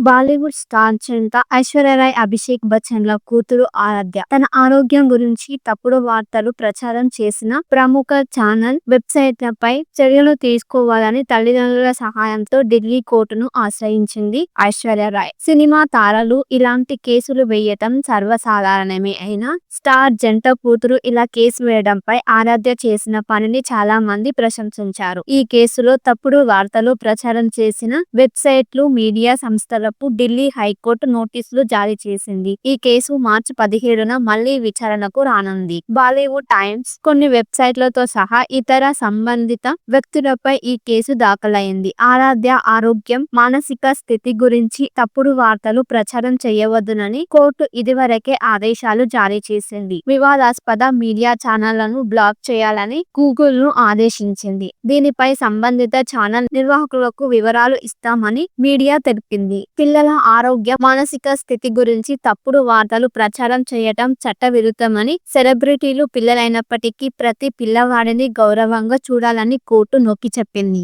Bollywood star జంట ఐశ్వర్య రాయ్, అభిషేక్ బచ్చన్ల కూతురు ఆరాధ్య తన ఆరోగ్యం గురించి తప్పుడు వార్తలు ప్రచారం చేసిన ప్రముఖ ఛానల్, వెబ్సైట్లపై చర్యలు తీసుకోవాలని తల్లిదండ్రుల సహాయంతో ఢిల్లీ కోర్టును ఆశ్రయించింది ఐశ్వర్య రాయ్. సినిమా తారలు ఇలాంటి కేసులు వేయటం సర్వసాధారణమే అయినా స్టార్ జంట కూతురు ఇలా కేసు వేయడంపై ఆరాధ్య చేసిన పనిని చాలా మంది ప్రశంసించారు. ఈ కేసులో తప్పుడు వార్తలు ప్రచారం చేసిన వెబ్సైట్లు, మీడియా సంస్థలకు ఢిల్లీ హైకోర్టు నోటీసులు జారీ చేసింది. ఈ కేసు మార్చి 17న మళ్లీ విచారణకు రానుంది. బాలీవుడ్ టైమ్స్, కొన్ని వెబ్సైట్లతో సహా ఇతర సంబంధిత వ్యక్తులపై ఈ కేసు దాఖలైంది. ఆరాధ్య ఆరోగ్యం, మానసిక స్థితి గురించి తప్పుడు వార్తలు ప్రచారం చేయవద్దునని కోర్టు ఇదివరకే ఆదేశాలు జారీ చేసింది. వివాదాస్పద మీడియా ఛానళ్లను బ్లాక్ చేయాలని గూగుల్ను ఆదేశించింది. దీనిపై సంబంధిత ఛానల్ నిర్వాహకులకు వివరాలు ఇస్తామని మీడియా తెలిపింది. పిల్లల ఆరోగ్యం, మానసిక స్థితి గురించి తప్పుడు వార్తలు ప్రచారం చేయటం చట్టవిరుద్ధమని, సెలబ్రిటీలు పిల్లలైనప్పటికీ ప్రతి పిల్లవాడిని గౌరవంగా చూడాలని కోర్టు నొక్కి చెప్పింది.